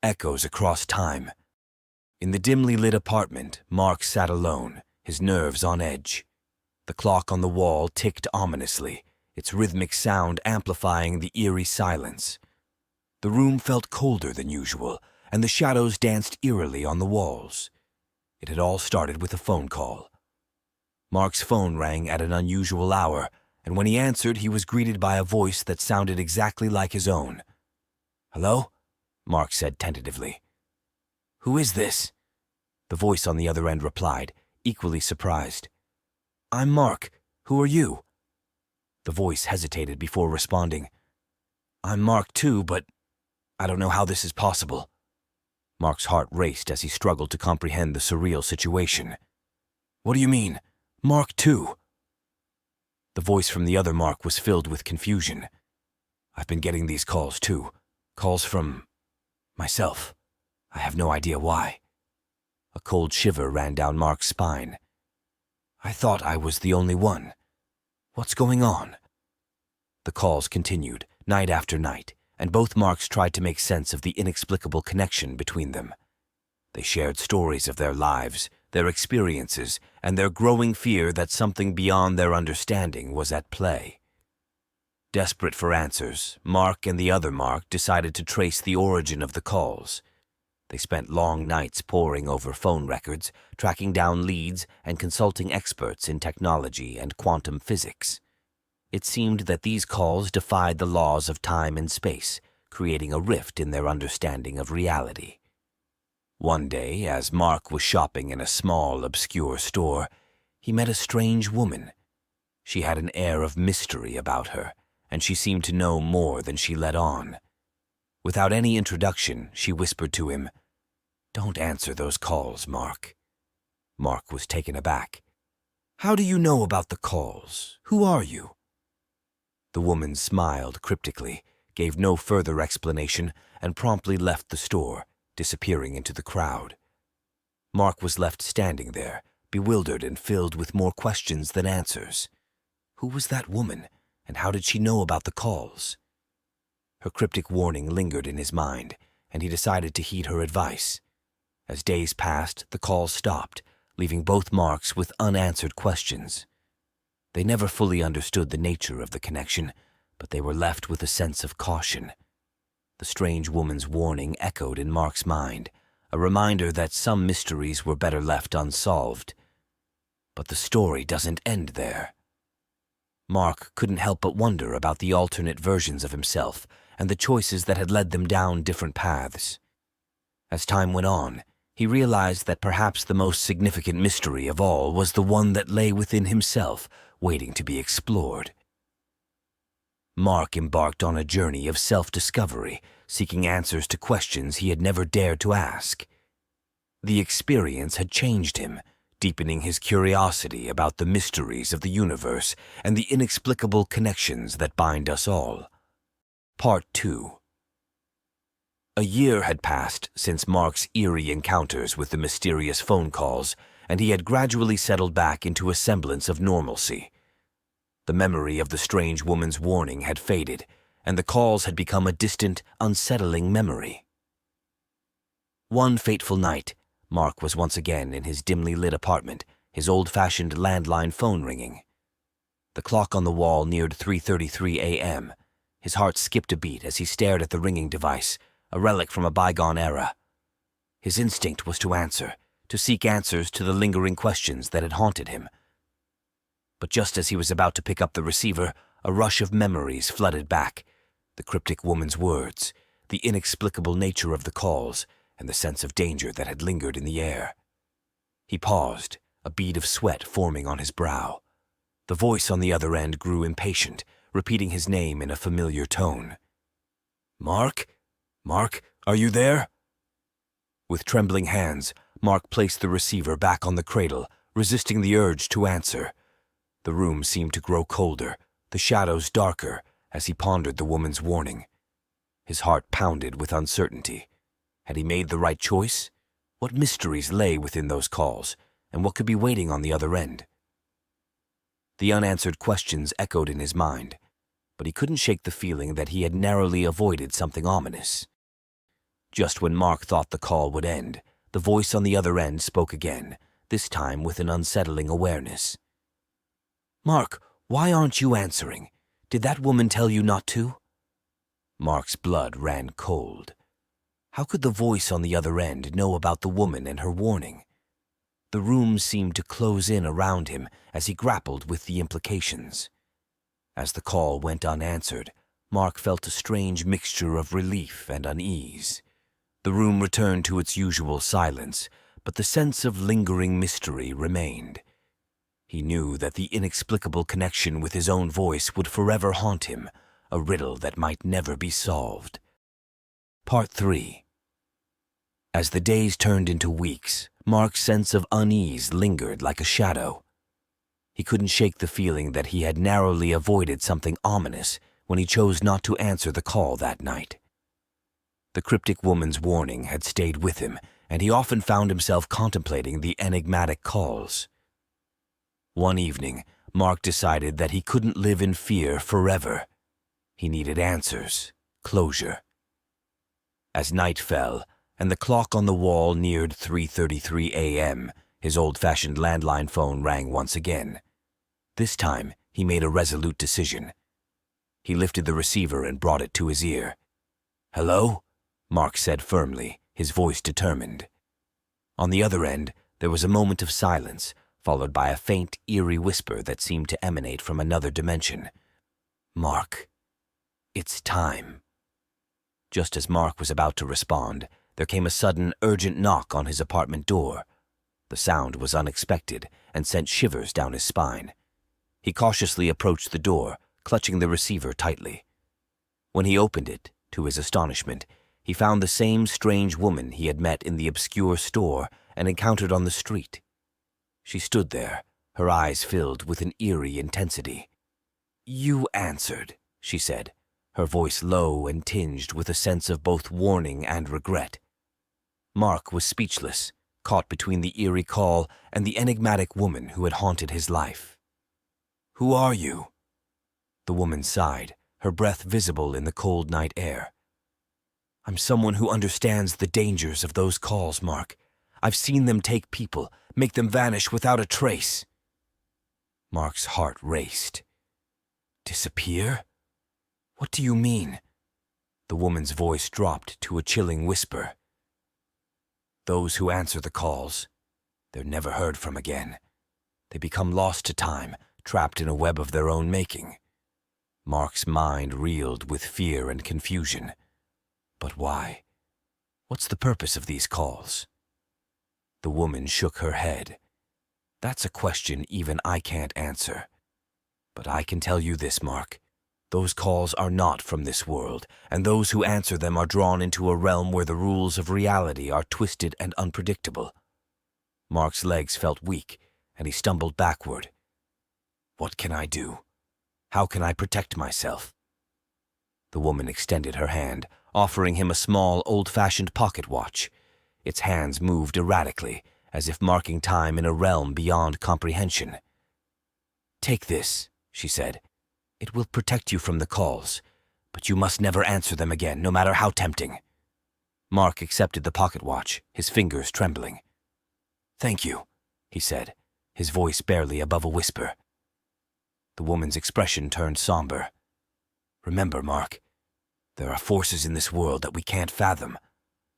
echoes across time. In the dimly lit apartment, Mark sat alone, his nerves on edge. The clock on the wall ticked ominously, its rhythmic sound amplifying the eerie silence. The room felt colder than usual, and the shadows danced eerily on the walls. It had all started with a phone call. Mark's phone rang at an unusual hour, and when he answered, he was greeted by a voice that sounded exactly like his own. "Hello?" Mark said tentatively. "Who is this?" The voice on the other end replied, equally surprised. "I'm Mark. Who are you?" The voice hesitated before responding. "I'm Mark too, but I don't know how this is possible." Mark's heart raced as he struggled to comprehend the surreal situation. "What do you mean, Mark too?" The voice from the other Mark was filled with confusion. "I've been getting these calls too. Calls from myself. I have no idea why." A cold shiver ran down Mark's spine. "I thought I was the only one. What's going on?" The calls continued, night after night, and both Marks tried to make sense of the inexplicable connection between them. They shared stories of their lives, their experiences, and their growing fear that something beyond their understanding was at play. Desperate for answers, Mark and the other Mark decided to trace the origin of the calls. They spent long nights poring over phone records, tracking down leads, and consulting experts in technology and quantum physics. It seemed that these calls defied the laws of time and space, creating a rift in their understanding of reality. One day, as Mark was shopping in a small, obscure store, he met a strange woman. She had an air of mystery about her, and she seemed to know more than she let on. Without any introduction, she whispered to him, "Don't answer those calls, Mark." Mark was taken aback. "How do you know about the calls? Who are you?" The woman smiled cryptically, gave no further explanation, and promptly left the store, disappearing into the crowd. Mark was left standing there, bewildered and filled with more questions than answers. Who was that woman, and how did she know about the calls? Her cryptic warning lingered in his mind, and he decided to heed her advice. As days passed, the calls stopped, leaving both Marks with unanswered questions. They never fully understood the nature of the connection, but they were left with a sense of caution. The strange woman's warning echoed in Mark's mind, a reminder that some mysteries were better left unsolved. But the story doesn't end there. Mark couldn't help but wonder about the alternate versions of himself and the choices that had led them down different paths. As time went on, he realized that perhaps the most significant mystery of all was the one that lay within himself, waiting to be explored. Mark embarked on a journey of self-discovery, seeking answers to questions he had never dared to ask. The experience had changed him, deepening his curiosity about the mysteries of the universe and the inexplicable connections that bind us all. Part 2. A year had passed since Mark's eerie encounters with the mysterious phone calls, and he had gradually settled back into a semblance of normalcy. The memory of the strange woman's warning had faded, and the calls had become a distant, unsettling memory. One fateful night, Mark was once again in his dimly lit apartment, his old-fashioned landline phone ringing. The clock on the wall neared 3:33 a.m. His heart skipped a beat as he stared at the ringing device, a relic from a bygone era. His instinct was to answer, to seek answers to the lingering questions that had haunted him. But just as he was about to pick up the receiver, a rush of memories flooded back. The cryptic woman's words, the inexplicable nature of the calls, and the sense of danger that had lingered in the air. He paused, a bead of sweat forming on his brow. The voice on the other end grew impatient, repeating his name in a familiar tone. "Mark? Mark, are you there?" With trembling hands, Mark placed the receiver back on the cradle, resisting the urge to answer. The room seemed to grow colder, the shadows darker, as he pondered the woman's warning. His heart pounded with uncertainty. Had he made the right choice? What mysteries lay within those calls, and what could be waiting on the other end? The unanswered questions echoed in his mind, but he couldn't shake the feeling that he had narrowly avoided something ominous. Just when Mark thought the call would end, the voice on the other end spoke again, this time with an unsettling awareness. "Mark, why aren't you answering? Did that woman tell you not to?" Mark's blood ran cold. How could the voice on the other end know about the woman and her warning? The room seemed to close in around him as he grappled with the implications. As the call went unanswered, Mark felt a strange mixture of relief and unease. The room returned to its usual silence, but the sense of lingering mystery remained. He knew that the inexplicable connection with his own voice would forever haunt him, a riddle that might never be solved. Part 3. As the days turned into weeks, Mark's sense of unease lingered like a shadow. He couldn't shake the feeling that he had narrowly avoided something ominous when he chose not to answer the call that night. The cryptic woman's warning had stayed with him, and he often found himself contemplating the enigmatic calls. One evening, Mark decided that he couldn't live in fear forever. He needed answers, closure. As night fell, and the clock on the wall neared 3:33 a.m., his old-fashioned landline phone rang once again. This time, he made a resolute decision. He lifted the receiver and brought it to his ear. "Hello?" Mark said firmly, his voice determined. On the other end, there was a moment of silence, followed by a faint, eerie whisper that seemed to emanate from another dimension. "Mark, it's time." Just as Mark was about to respond, there came a sudden, urgent knock on his apartment door. The sound was unexpected and sent shivers down his spine. He cautiously approached the door, clutching the receiver tightly. When he opened it, to his astonishment, he found the same strange woman he had met in the obscure store and encountered on the street. She stood there, her eyes filled with an eerie intensity. "You answered," she said, her voice low and tinged with a sense of both warning and regret. Mark was speechless, caught between the eerie call and the enigmatic woman who had haunted his life. "Who are you?" The woman sighed, her breath visible in the cold night air. "I'm someone who understands the dangers of those calls, Mark. I've seen them take people, make them vanish without a trace." Mark's heart raced. "Disappear? What do you mean?" The woman's voice dropped to a chilling whisper. "Those who answer the calls, they're never heard from again. They become lost to time, trapped in a web of their own making." Mark's mind reeled with fear and confusion. But why? What's the purpose of these calls? The woman shook her head. "That's a question even I can't answer. But I can tell you this, Mark. Those calls are not from this world, and those who answer them are drawn into a realm where the rules of reality are twisted and unpredictable." Mark's legs felt weak, and he stumbled backward. "What can I do? How can I protect myself?" The woman extended her hand, offering him a small, old-fashioned pocket watch. Its hands moved erratically, as if marking time in a realm beyond comprehension. "Take this," she said. "It will protect you from the calls, but you must never answer them again, no matter how tempting." Mark accepted the pocket watch, his fingers trembling. "Thank you," he said, his voice barely above a whisper. The woman's expression turned somber. "Remember, Mark, there are forces in this world that we can't fathom.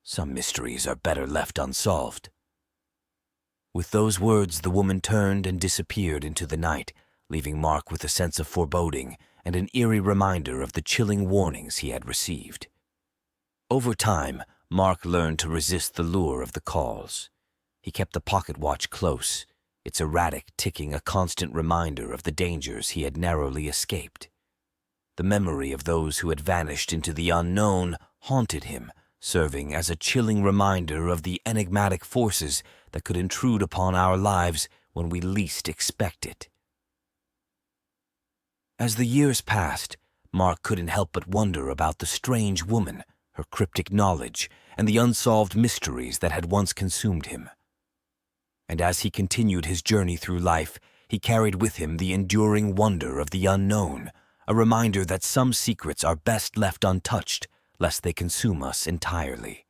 Some mysteries are better left unsolved." With those words, the woman turned and disappeared into the night, leaving Mark with a sense of foreboding and an eerie reminder of the chilling warnings he had received. Over time, Mark learned to resist the lure of the calls. He kept the pocket watch close, its erratic ticking a constant reminder of the dangers he had narrowly escaped. The memory of those who had vanished into the unknown haunted him, serving as a chilling reminder of the enigmatic forces that could intrude upon our lives when we least expect it. As the years passed, Mark couldn't help but wonder about the strange woman, her cryptic knowledge, and the unsolved mysteries that had once consumed him. And as he continued his journey through life, he carried with him the enduring wonder of the unknown, a reminder that some secrets are best left untouched, lest they consume us entirely.